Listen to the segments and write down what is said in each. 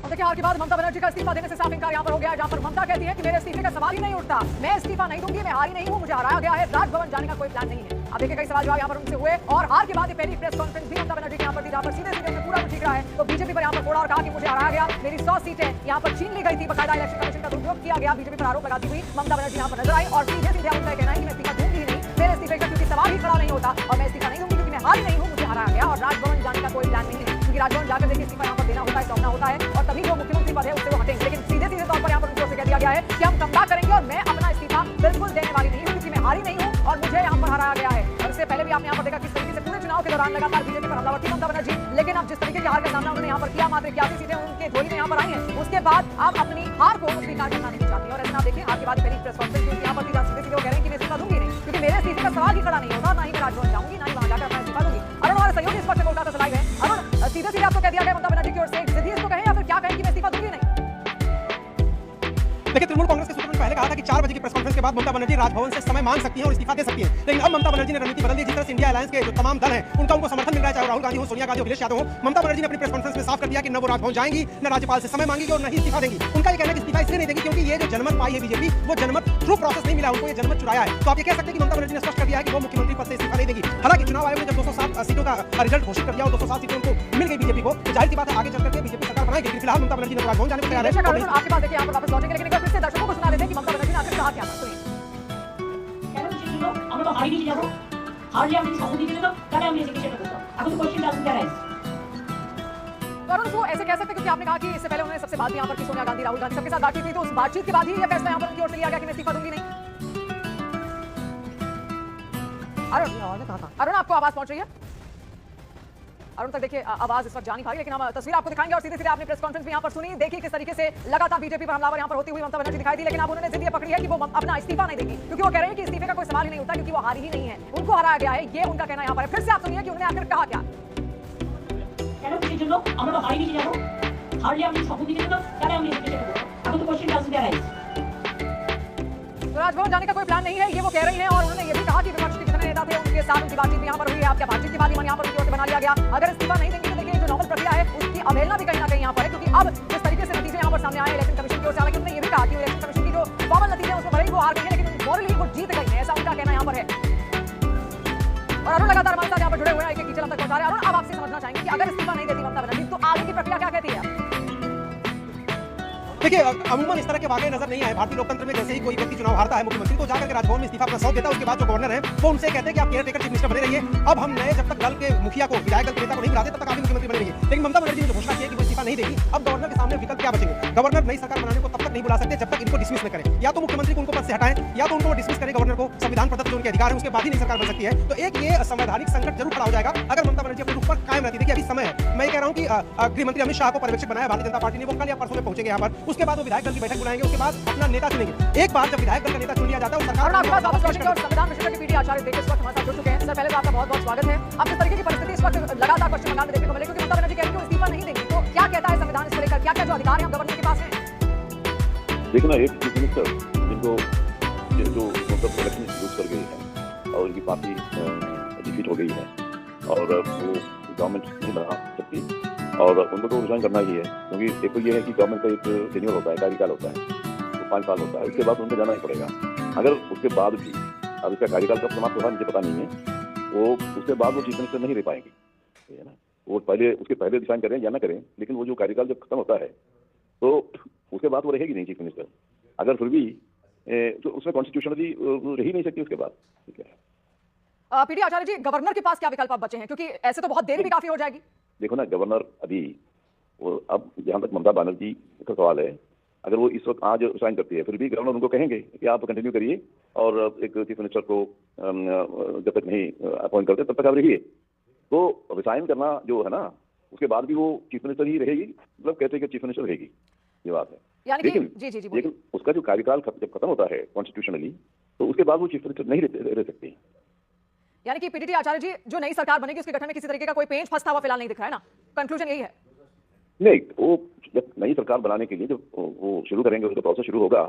देखिए हार के बाद ममता बनर्जी का इस्तीफा देने से साफ इनकार यहाँ पर हो गया है, जहाँ पर ममता कहती है कि मेरे इस्तीफे का सवाल ही नहीं उठता, मैं इस्तीफा नहीं दूंगी, मैं हारी नहीं हूँ, मुझे हराया गया है, राजभवन जाने का कोई प्लान नहीं है। अब देखिए कई सवाल जवाब यहाँ पर उनसे हुए और हार के बाद पहली प्रेस कॉन्फ्रेंस भी ममता बनर्जी के यहाँ पर थी, जहाँ पर सीधे सीधे पूरा कुछ ठीक रहा है। तो बीजेपी पर यहाँ पर फोड़ा और कहा कि मुझे हराया गया, मेरी 100 सीटें यहाँ पर छीन ली गई थी, बकायदा इलेक्शन कमीशन का दुरुपयोग किया गया। बीजेपी पर आरोप लगाती हुई ममता बनर्जी यहाँ पर नजर आई और सीधे सीधे उनका कहना है कि मैं इस्तीफा दूंगी ही नहीं, मेरे इस्तीफे का क्योंकि सवाल ही खड़ा नहीं होता और मैं इस्तीफा नहीं दूंगी क्योंकि मैं हारी नहीं हूँ, मुझे हराया गया और राजभवन जाने का कोई प्लान नहीं है, क्योंकि राजभवन जाकर देखिए इस्तीफा यहाँ पर देना होता है, सौंपना होता है और तभी जो मुख्यमंत्री पद है उससे वो हटेंगे। लेकिन सीधे सीधे तौर पर यहाँ पर उनको कह दिया गया है कि हम कमबैक करेंगे और मैं अपना इस्तीफा बिल्कुल देने वाली नहीं हूँ क्योंकि मैं हारी नहीं हूँ और मुझे यहाँ पर हराया गया है। और इससे पहले भी आपने यहाँ पर देखा किस तरीके से पूरे चुनाव के दौरान लगातार बीजेपी पर हमलावर थी ममता बनर्जी, लेकिन अब जिस तरीके की हार का सामना उन्होंने यहाँ पर किया, मात्र 81 सीटें उनके झोली में यहाँ पर आई हैं, उसके बाद अब अपनी हार को स्वीकार करना नहीं चाहती। और ऐसा देखिए हार के बाद पहली प्रेस कॉन्फ्रेंस भी यहाँ पर सीधे सीधे वो कह रहे हैं कि मैं इस्तीफा दूंगी नहीं क्योंकि मेरे इस्तीफे का सवाल ही खड़ा नहीं होता, ना ही मैं राजभवन जाऊंगी, ना ही वहां जाकर अपना इस्तीफा दूंगी। अरुण हमारे सहयोगी इस पर से कोलकाता से लाइव है। अरुण सीधे सीधे आपको कह दिया गया ममता बनर्जी की ओर से, सीधे इसको कहें या फिर क्या कहें कि मैं इस्तीफा दूंगी नहीं? देखिए तृणमूल कांग्रेस के सूत्रों ने पहले कहा था कि 4 बजे की प्रेस कॉन्फ्रेंस के बाद ममता बनर्जी राजभवन से समय मांग सकती हैं और इस्तीफा दे सकती हैं, लेकिन अब ममता बनर्जी ने रणनीति बदल दी। जिस तरह से इंडिया अलायंस के जो तमाम दल हैं उनको समर्थन मिल रहा है, चाहे राहुल गांधी हो, सोनिया गांधी हो, अखिलेश यादव हो, ममता बनर्जी ने अपनी प्रेस कॉन्फ्रेंस में साफ कर दिया कि न वो राजभवन जाएंगी, न राज्यपाल से समय मांगेगी और न ही इस्तीफा देंगी। उनका ये कहना है कि इस्तीफा इसलिए नहीं देगी क्योंकि ये जो जनमत पाई है बीजेपी, वो जनमत थ्रू प्रोसेस नहीं मिला, उनको ये जनमत चुराया है। तो आप ये कह सकते हैं कि ममता बनर्जी ने स्पष्ट कर दिया है कि वो मुख्यमंत्री पद से इस्तीफा नहीं देगी। हालांकि चुनाव आयोग ने जब 207 सीटों का रिजल्ट घोषित कर दिया और 207 सीटें उनको मिल गई बीजेपी को, तो जाहिर सी बात है आगे चलकर के बीजेपी सरकार बनाएगी। लेकिन फिलहाल ममता बनर्जी ने राजभवन जाने को तैयार है। आपके पास देखिए यहाँ पर वापस लौटेंगे, लेकिन एक बार फिर से दर्शकों को सुना देते हैं कि ममता बनर्जी ने आखिर कहा क्या था। सुनिए। আমরা তো হারিয়ে যাব হারলে আমি শাসন দিতে দিলাম তাহলে আমি এসে সেটা করতাম এখন তো কোশ্চেন ডাজন্ট अराइज। वरुण वो ऐसे कह सकते हैं क्योंकि आपने कहा कि इससे पहले उन्होंने सबसे बात भी यहाँ पर की, सोनिया गांधी, राहुल गांधी सबके साथ बातचीत हुई, तो उस बातचीत के बाद ही ये फैसला यहाँ पर उनकी ओर से लिया गया कि मैं इस्तीफा दूंगी नहीं। अरुण आपको आवाज पहुंच रही है? अरुण तक देखिए आवाज इस वक्त जा नहीं पा रही, लेकिन हम तस्वीर आपको दिखाएंगे और सीधे सीधे आपने प्रेस कॉन्फ्रेंस भी यहाँ पर सुनी, देखिए किस तरीके से लगातार बीजेपी पर हमलावर यहाँ पर होती हुई ममता बनर्जी दिखाई दी। लेकिन अब उन्होंने जिद ये पकड़ी है कि वो अपना इस्तीफा नहीं देगी क्योंकि वो कह रहे हैं कि इस्तीफे का कोई सवाल ही नहीं होता क्योंकि वो हारी ही नहीं है, उनको हराया गया है, ये उनका कहना यहाँ पर है। फिर से आप सुनिए कि उन्होंने आखिर कहा क्या। কেন কিসের জন্য আমরা তো হারিয়ে যাব হারলে আমি শাসন দিতে দিলাম তাহলে আমি এসে সেটা করতাম এখন তো কোশ্চেন ডাজন্ট अराइज। तो राजभवन जाने का कोई प्लान नहीं है, ये वो कह रही हैं और उन्होंने ये भी कहा कि विपक्ष के जितने नेता थे उनके साथ उनकी बातचीत भी यहाँ पर हुई है। आपके बातचीत के बाद ही मन यहाँ पर उनकी ओर से बना लिया गया। अगर इस्तीफा नहीं देंगे तो देखिए जो नॉर्मल प्रक्रिया है उसकी अवहेलना भी कहीं ना कहीं यहाँ पर है, क्योंकि अब जिस तरीके से नतीजे यहाँ पर सामने आए इलेक्शन कमीशन की ओर से, हालांकि उन्होंने ये भी कहा कि इलेक्शन कमीशन की जो फॉर्मल नतीजे हैं उसमें भले ही वो हार गई है लेकिन मॉरली वो जीत गई है, ऐसा उनका कहना यहाँ पर है। और अरुण लगातार हमारे साथ यहाँ पर जुड़े हुए हैं, एक डिटेल हम तक पहुंचा रहे हैं। अरुण अब आपसे समझना चाहेंगे कि अगर इस्तीफा नहीं देती ममता बनर्जी तो आगे की प्रक्रिया क्या कहती है? देखिए अमूमन इस तरह के वाकई नजर नहीं आए भारतीय लोकतंत्र में। जैसे ही कोई व्यक्ति चुनाव हारता है, मुख्यमंत्री को जाकर के राजभवन में इस्तीफा अपना सौंप देता है, उसके बाद जो गवर्नर है वो उनसे कहते हैं कि आप केयर टेकर चीफ मिनिस्टर बने रहिए, अब हम नए जब तक दल के मुखिया को, विधायक दल के नेता को नहीं बुलाते तब तक आप मुख्यमंत्री बने रहिए। लेकिन ममता बनर्जी ने घोषणा की है कि वो इस्तीफा नहीं देगी। अब गवर्नर के सामने विकल्प क्या बचेंगे? गवर्नर नई सरकार बनाने को तब तक नहीं बुला सकते जब तक इनको डिसमिस न करें, या तो मुख्यमंत्री को उनको पद से हटाएं या तो उनको डिसमिस करें गवर्नर को, संविधान प्रदत्त जो उनके अधिकार है उसके बाद ही नई सरकार बन सकती है। तो एक ये संवैधानिक संकट जरूर खड़ा हो जाएगा अगर ममता बनर्जी अपने रुख पर कायम रहती है। देखिए अभी समय है, मैं ये कह रहा हूं कि गृह मंत्री अमित शाह को पर्यवेक्षक बनाया भारतीय जनता पार्टी ने, वो कल या परसों में पहुंचेंगे यहाँ पर, उसके बाद वो विधायक दल की बैठक बुलाएंगे, उसके बाद अपना नेता चुनेंगे। एक बार जब विधायक दल का नेता चुन लिया जाता है और सरकार संविधान विशेषज्ञ के पीडी आचार्य देखिए इस वक्त हमारे साथ जुड़ चुके हैं। सर पहले तो आपका बहुत बहुत स्वागत है। अब जिस तरीके की परिस्थिति इस वक्त लगातार पश्चिम बंगाल में देखने को मिले क्योंकि ममता बनर्जी कह रही है कि वो इस्तीफा नहीं देंगी, तो क्या कहता है संविधान इसको लेकर? क्या क्या जो अधिकार है गवर्नर के पास है? देखना एक चीफ मिनिस्टर जिनको जो मतलब इलेक्शन लूज कर गई है और उनकी पार्टी डिफीट हो गई है और वो गवर्नमेंट नहीं बना सकती और उनको तो रिजाइन करना ही है, क्योंकि एक तो ये है कि गवर्नमेंट का एक टेन्योर होता है, कार्यकाल होता है, तो 5 साल होता है, उसके बाद उनको जाना ही पड़ेगा। अगर उसके बाद भी, अब इसका कार्यकाल कब समाप्त होगा मुझे पता नहीं है, वो उसके बाद वो चीफ मिनिस्टर नहीं रह पाएंगे, है ना। वो पहले उसके पहले रिजाइन करें या ना करें, लेकिन वो जो कार्यकाल जब खत्म होता है तो उसके बाद वो रहेगी नहीं चीफ मिनिस्टर। अगर फिर भी तो उसमें कॉन्स्टिट्यूशनली रह ही नहीं सकती उसके बाद, ठीक है। पीडी आचार्य जी, गवर्नर के पास क्या विकल्प आप बचे हैं, क्योंकि ऐसे तो बहुत देरी भी काफी हो जाएगी। देखो ना, गवर्नर अभी वो अब जहाँ तक ममता बनर्जी का सवाल है, अगर वो इस वक्त आज रिजाइन करती है फिर भी गवर्नर उनको कहेंगे कि आप कंटिन्यू करिए और एक चीफ मिनिस्टर को जब तक नहीं अपॉइंट करते तब तक आप रहिए। तो रिजाइन करना जो है ना, उसके बाद भी वो चीफ मिनिस्टर ही रहेगी, मतलब कहते हैं कि चीफ मिनिस्टर रहेगी, ये बात है। लेकिन लेकिन उसका जो कार्यकाल जब खत्म होता है कॉन्स्टिट्यूशनली, तो उसके बाद वो चीफ मिनिस्टर नहीं रह सकती। यानी कि पीडीटी आचार्य जी, जो नई सरकार बनेगी उसके गठन में किसी तरीके का कोई पेंच फंसता हुआ फिलहाल नहीं दिख रहा है ना, कंक्लूजन यही है? नहीं, वो जब नई सरकार बनाने के लिए जब वो शुरू करेंगे, उसका प्रोसेस शुरू होगा,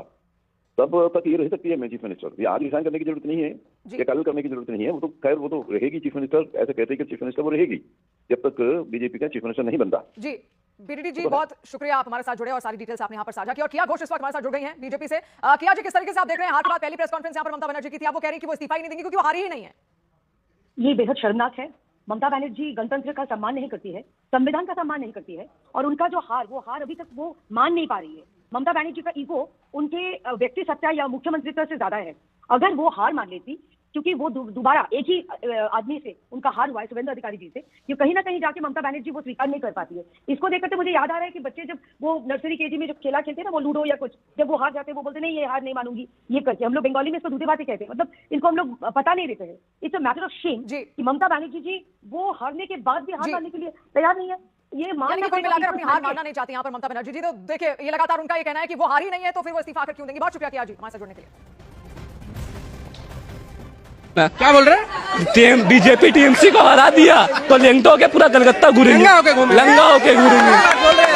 तब तक ये रह सकती है चीफ मिनिस्टर। ये आज रिजाइन करने की जरूरत नहीं है या काबिल करने की जरूरत नहीं है, वो तो खैर वो तो रहेगी चीफ मिनिस्टर, ऐसे कहते हैं कि चीफ मिनिस्टर वो रहेगी जब तक बीजेपी का चीफ मिनिस्टर नहीं बनता। जी बीडीडी जी, बहुत शुक्रिया, आप हमारे साथ जुड़े और सारी डिटेल्स आपने यहाँ पर साझा की। और किया घोष इस वक्त हमारे साथ जुड़ गई हैं बीजेपी से। किया जी, किस तरीके से आप देख रहे हैं हार के बाद पहली प्रेस कॉन्फ्रेंस यहाँ पर ममता बनर्जी की थी, आप वो कह रही हैं कि वो इस्तीफा ही नहीं देंगी क्योंकि वो हारी ही नहीं है। ये बेहद शर्मनाक है। ममता बनर्जी गणतंत्र का सम्मान नहीं करती है, संविधान का सम्मान नहीं करती है, और उनका जो वो हार अभी तक वो मान नहीं पा रही है। ममता बनर्जी का ईगो उनके व्यक्ति सत्ता या मुख्यमंत्रित्व से ज्यादा है। अगर वो हार मान लेती, क्योंकि वो दोबारा एक ही आदमी से उनका हार हुआ है, शुभेंदु अधिकारी जी से, ये कहीं ना कहीं जाके ममता बनर्जी वो स्वीकार नहीं कर पाती है। इसको देखकर तो मुझे याद आ रहा है कि बच्चे जब वो नर्सरी केजी में जब खेला खेलते ना, वो लूडो या कुछ, जब वो हार जाते वो बोलते नहीं ये हार नहीं मानूंगी, ये करके हम लोग बंगाली में इसको दूधे बातें कहते हैं, मतलब इनको हम लोग पता नहीं देते हैं। It's a matter of shame कि ममता बनर्जी जी वो हारने के बाद भी हार मानने के लिए तैयार नहीं है। ये यानी कोई मिलाकर अपनी हार मानना नहीं चाहती यहाँ पर ममता बनर्जी जी। तो देखिए, ये लगातार उनका ये कहना है कि वो हारी नहीं है, तो फिर वो इस्तीफा आकर क्यों देंगी। बहुत शुक्रिया किया जी हमारे साथ जुड़ने के लिए। क्या बोल रहे हैं? बीजेपी टीएमसी को हरा दिया तो लेंगटो के पूरा कलकत्ता घूमेंगे, लंगा होके घूमेंगे।